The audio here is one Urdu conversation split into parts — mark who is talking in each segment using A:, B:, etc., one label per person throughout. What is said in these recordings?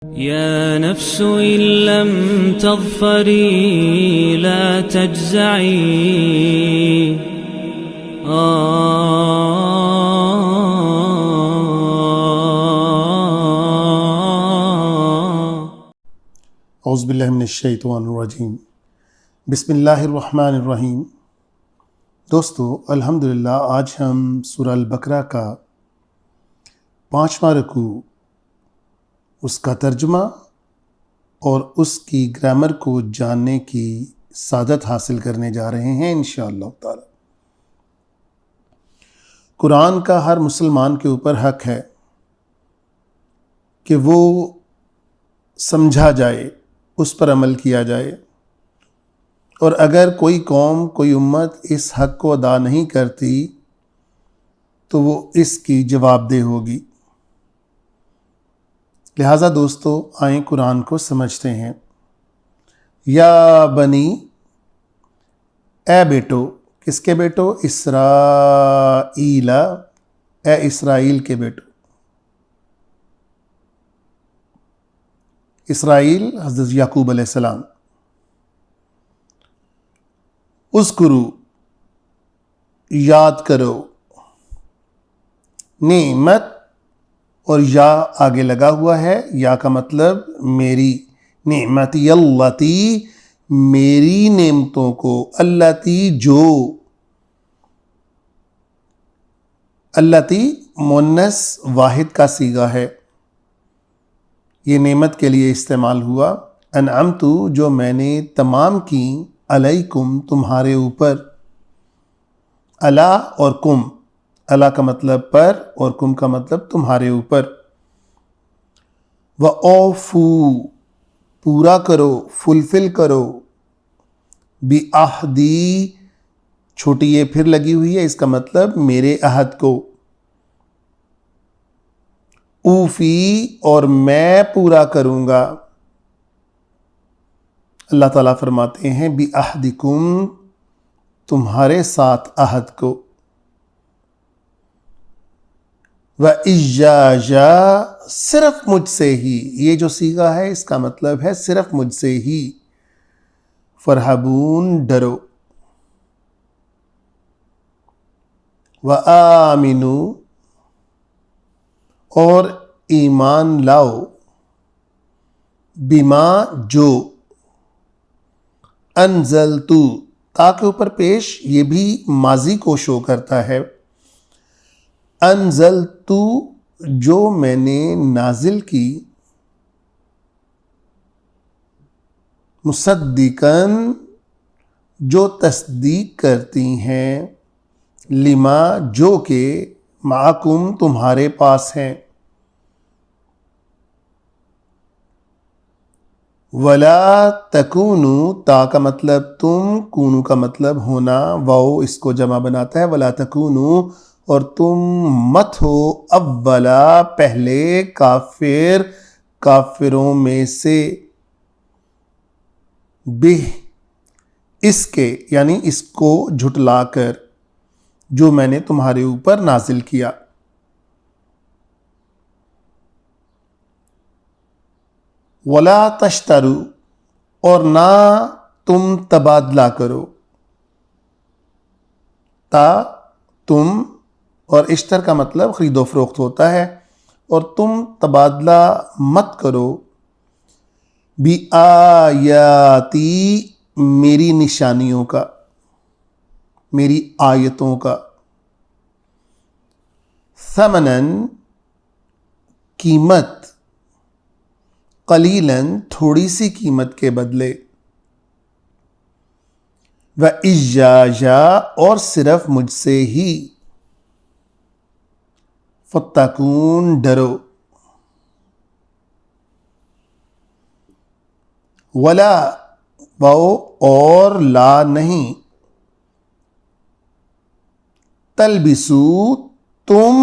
A: يا نفس إن لم تظفري لا تجزعي
B: اعوذ باللہ من الشیطان الرجیم بسم اللہ الرحمن الرحیم۔ دوستو الحمدللہ آج ہم سورہ البقرہ کا 5واں رکوع، اس کا ترجمہ اور اس کی گرامر کو جاننے کی سعادت حاصل کرنے جا رہے ہیں انشاءاللہ تعالی۔ قرآن کا ہر مسلمان کے اوپر حق ہے کہ وہ سمجھا جائے، اس پر عمل کیا جائے، اور اگر کوئی قوم، کوئی امت اس حق کو ادا نہیں کرتی تو وہ اس کی جواب دہ ہوگی۔ لہٰذا دوستو آئیں قرآن کو سمجھتے ہیں۔ یا بنی، اے بیٹو، کس کے بیٹو؟ اسرائیل، اے اسرائیل کے بیٹو۔ اسرائیل حضرت یعقوب علیہ السلام۔ اذکروا، یاد کرو، نعمت، اور یا آگے لگا ہوا ہے، یا کا مطلب میری، نعمتی اللتی، میری نعمتوں کو، اللتی جو، اللتی مؤنث واحد کا صیغہ ہے، یہ نعمت کے لیے استعمال ہوا۔ انعمت جو میں نے تمام کی، علیکم تمہارے اوپر، علی اور کم، علی کا مطلب پر اور کم کا مطلب تمہارے اوپر۔ وَأَوْفُوا، پورا کرو، فلفل کرو، بِعَہْدِی، چھوٹی یہ پھر لگی ہوئی ہے، اس کا مطلب میرے عہد کو۔ اوفی، اور میں پورا کروں گا۔ اللہ تعالیٰ فرماتے ہیں بِعَہْدِکُم، تمہارے ساتھ عہد کو۔ وَإِيَّايَ، صرف مجھ سے ہی، یہ جو صیغہ ہے اس کا مطلب ہے صرف مجھ سے ہی۔ فَارْہَبُونَ، ڈرو۔ وَآمِنُوا، اور ایمان لاؤ، بِمَا، جو، انزلتُ، تا کے اوپر پیش، یہ بھی ماضی کو شو کرتا ہے۔ انزلتُ، جو میں نے نازل کی، مصدقاً، جو تصدیق کرتی ہیں، لما، جو کہ، معکم، تمہارے پاس ہیں۔ ولا تکونوا، تا کا مطلب تم، کونو کا مطلب ہونا، واو اس کو جمع بناتا ہے، ولا تکونوا، اور تم مت ہو، اولا، پہلے، کافروں میں سے، بہ، اس کے، یعنی اس کو جھٹلا کر، جو میں نے تمہارے اوپر نازل کیا۔ ولا تشتروا، اور نہ تم تبادلہ کرو، تا، تم، اور اشتر کا مطلب خرید و فروخت ہوتا ہے، اور تم تبادلہ مت کرو، بِآیاتی، میری نشانیوں کا، میری آیتوں کا، ثمناً، قیمت، قلیلاً، تھوڑی سی قیمت کے بدلے، وَإِيَّايَ، اور صرف مجھ سے ہی، فَاتَّقُونَ، ڈرو۔ ولا، واو، اور، لا، نہیں، تلبسو، تم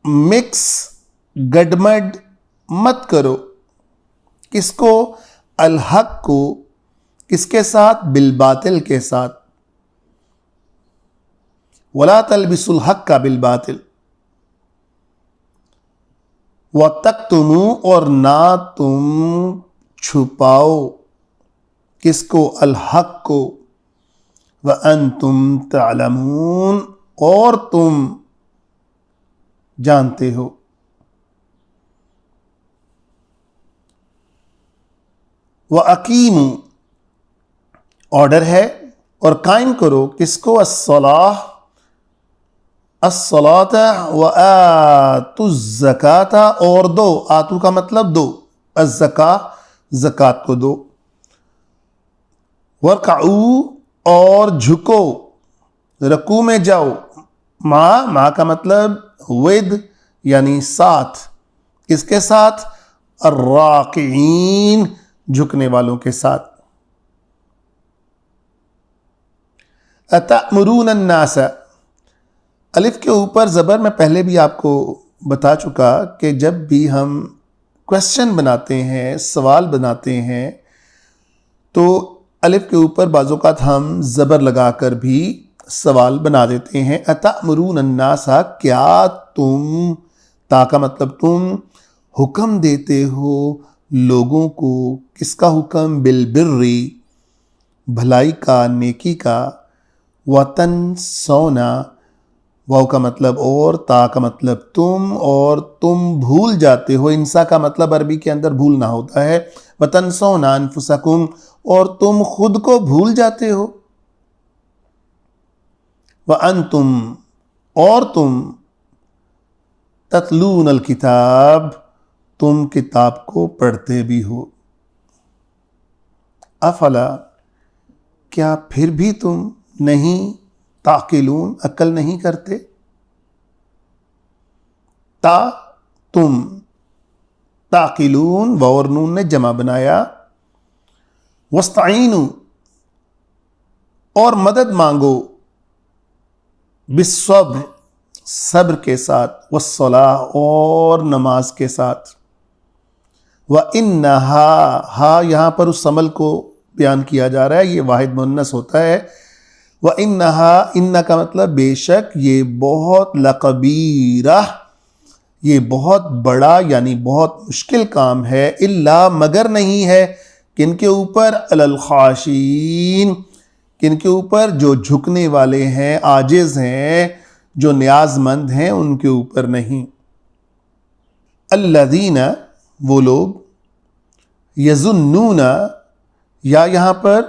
B: مکس، گڈمڈ مت کرو، کس کو؟ الحق کو، کس کے ساتھ؟ بالباطل کے ساتھ۔ ولا تلبسوا الحق بالباطل، وَتَكْتُمُوا اور نہ تم چھپاؤ کس کو؟ الحق کو. وَأَنْتُمْ تَعْلَمُونَ اور تم جانتے ہو. وَأَقِیمُوا آرڈر ہے اور قائم کرو کس کو؟ الصلاۃ وآتوا الزکاۃ اور دو. آتو کا مطلب دو، الزکاۃ زکات کو دو. وارکعوا اور جھکو، رکوع میں جاؤ. مع کا مطلب ود یعنی ساتھ. کس کے ساتھ؟ الراکعین جھکنے والوں کے ساتھ. اتأمرون الناس الف کے اوپر زبر میں پہلے بھی آپ کو بتا چکا کہ جب بھی ہم کوشچن بناتے ہیں، سوال بناتے ہیں، تو الف کے اوپر بعض اوقات ہم زبر لگا کر بھی سوال بنا دیتے ہیں. اتأمرون الناس کیا تم، تا کا مطلب تم، حکم دیتے ہو لوگوں کو. کس کا حکم؟ بالبر بھلائی کا، نیکی کا. وتنسون واو کا مطلب اور، تا کا مطلب تم، اور تم بھول جاتے ہو. انسا کا مطلب عربی کے اندر بھولنا ہوتا ہے. وتنسون انفسکم اور تم خود کو بھول جاتے ہو. وانتم اور تم تتلون الکتاب تم کتاب کو پڑھتے بھی ہو. افلا کیا پھر بھی تم نہیں، تعقلون عقل نہیں کرتے. تا تم، تعقلون واو اور نون نے جمع بنایا. واستعینوا اور مدد مانگو، بالصبر صبر کے ساتھ، والصلاۃ اور نماز کے ساتھ. وَإِنَّهَا ہا یہاں پر اس عمل کو بیان کیا جا رہا ہے، یہ واحد مؤنث ہوتا ہے. وَإِنَّهَا اِنَّ کا مطلب بے شک، یہ بہت لَقَبِیرَہ یہ بہت بڑا یعنی بہت مشکل کام ہے. الا مگر نہیں ہے کن کے اوپر؟ علی الخاشعین کن کے اوپر؟ جو جھکنے والے ہیں، عاجز ہیں، جو نیاز مند ہیں، ان کے اوپر نہیں. الذین وہ لوگ، یظنون یا یہاں پر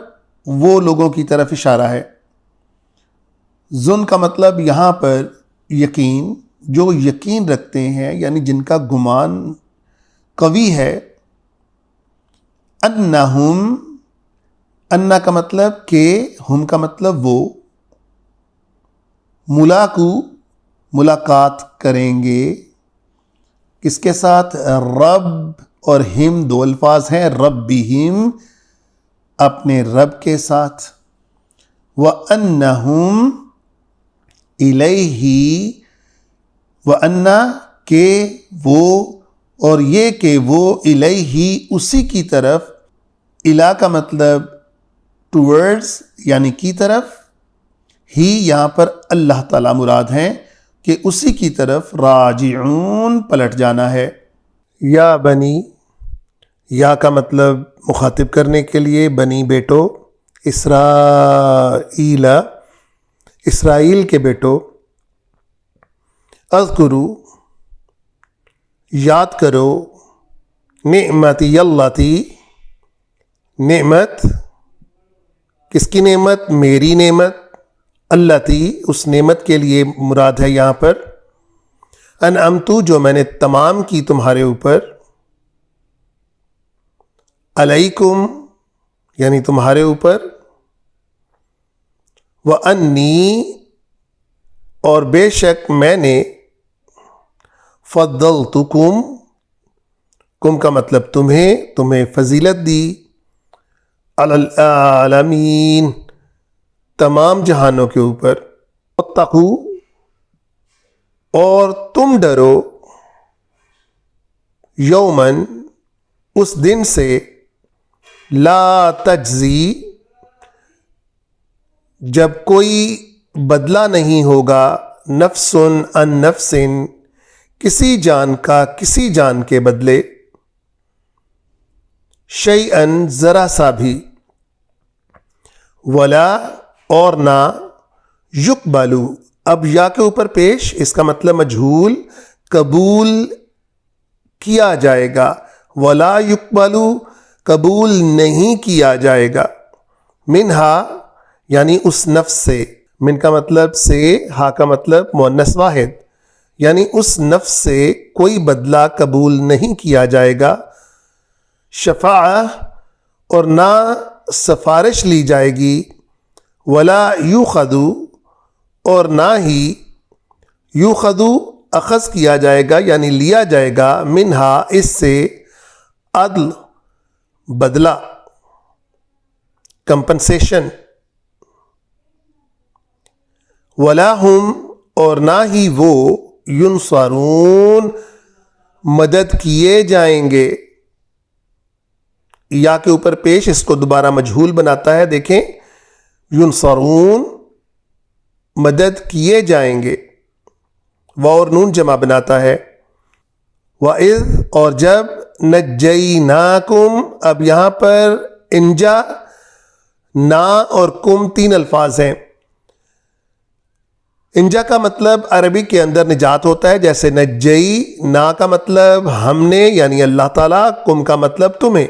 B: وہ لوگوں کی طرف اشارہ ہے. ظن کا مطلب یہاں پر یقین، جو یقین رکھتے ہیں یعنی جن کا گمان قوی ہے. انہم انا کا مطلب کہ، ہم کا مطلب وہ، ملاقات کریں گے. کس کے ساتھ؟ رب اور ہم دو الفاظ ہیں، ربہم اپنے رب کے ساتھ. وَأَنَّهُمْ الیہ وَأَنَّ کہ وہ، اور یہ کہ وہ، الیہ اسی کی طرف. الا کا مطلب ٹورڈز یعنی کی طرف. ہی یہاں پر اللہ تعالیٰ مراد ہیں کہ اسی کی طرف راجعون پلٹ جانا ہے. یا بنی، یا کا مطلب مخاطب کرنے کے لیے، بنی بیٹو، اسرائیل اسرائیل کے بیٹو. اذکروا یاد کرو، نعمتی اللتی نعمت، کس کی نعمت؟ میری نعمت. اللتی اس نعمت کے لیے مراد ہے یہاں پر انعمت جو میں نے تمام کی تمہارے اوپر. علیکم یعنی تمہارے اوپر. وَأَنِّي اور بے شک میں نے، فضلتکم کم کا مطلب تمہیں فضیلت دی. علی العالمین تمام جہانوں کے اوپر. واتقوا اور تم ڈرو، یومن اس دن سے، لا تجزی جب کوئی بدلہ نہیں ہوگا، نفس عن نفس کسی جان کا کسی جان کے بدلے، شیئن ذرا سا بھی، ولا اور نہ، یقبلو اب یا کے اوپر پیش، اس کا مطلب مجہول، قبول کیا جائے گا، ولا یقبلو قبول نہیں کیا جائے گا، منہا یعنی اس نفس سے، من کا مطلب سے، ہا کا مطلب مؤنث واحد، یعنی اس نفس سے کوئی بدلہ قبول نہیں کیا جائے گا، شفاعہ اور نہ سفارش لی جائے گی، ولا یوخذ اور نہ ہی یوخذ اخذ کیا جائے گا یعنی لیا جائے گا، منہا اس سے، عدل بدلہ، کمپنسیشن، ولا ہم اور نہ ہی وہ، ینصرون مدد کیے جائیں گے، یا کے اوپر پیش اس کو دوبارہ مجہول بناتا ہے، دیکھیں، ینصرون مدد کیے جائیں گے، واو اور نون جمع بناتا ہے، وَإِذْ اور جب، نَجَّيْنَاكُمْ اب یہاں پر انجا، نا اور کم تین الفاظ ہیں۔ انجا کا مطلب عربی کے اندر نجات ہوتا ہے، جیسے نجئی، نا کا مطلب ہم نے یعنی اللہ تعالیٰ، کم کا مطلب تمہیں،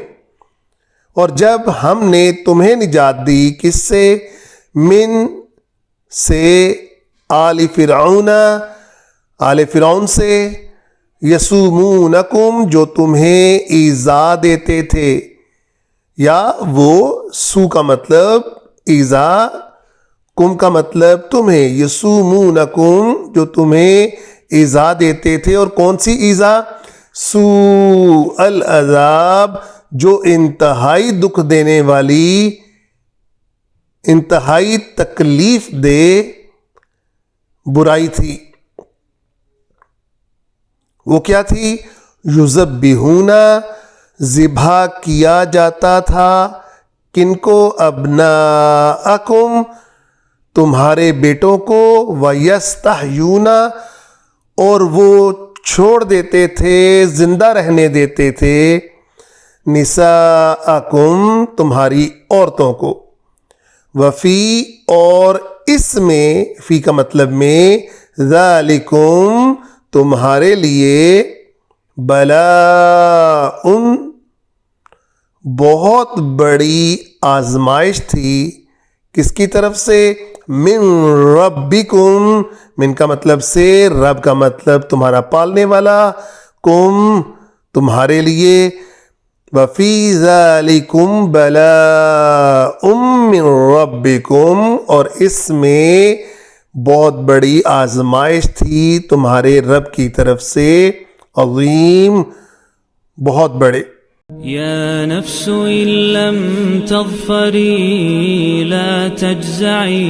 B: اور جب ہم نے تمہیں نجات دی، کس سے؟ من سے، آل فرعون، آل فرعون سے، یسومونکم جو تمہیں ایذا دیتے تھے، یا وہ سو کا مطلب ایذا، کم کا مطلب تمہیں، یسومونکم جو تمہیں ایذا دیتے تھے، اور کون سی ایذا؟ سوء العذاب جو انتہائی دکھ دینے والی، انتہائی تکلیف دہ برائی تھی۔ وہ کیا تھی؟ یذبحون ذبح کیا جاتا تھا، کن کو؟ ابناءکم تمہارے بیٹوں کو، ویستحیون اور وہ چھوڑ دیتے تھے، زندہ رہنے دیتے تھے، نساءکم تمہاری عورتوں کو، وفی اور اس میں، فی کا مطلب میں، ذالکم تمہارے لیے، بلاء بہت بڑی آزمائش تھی، کس کی طرف سے؟ من ربکم، من کا مطلب سے، رب کا مطلب تمہارا پالنے والا، کم تمہارے لیے، وفی ذالکم بلاء من ربکم اور اس میں بہت بڑی آزمائش تھی تمہارے رب کی طرف سے، عظیم بہت بڑے۔
A: يا نفس إن لم تظفري لا تجزعي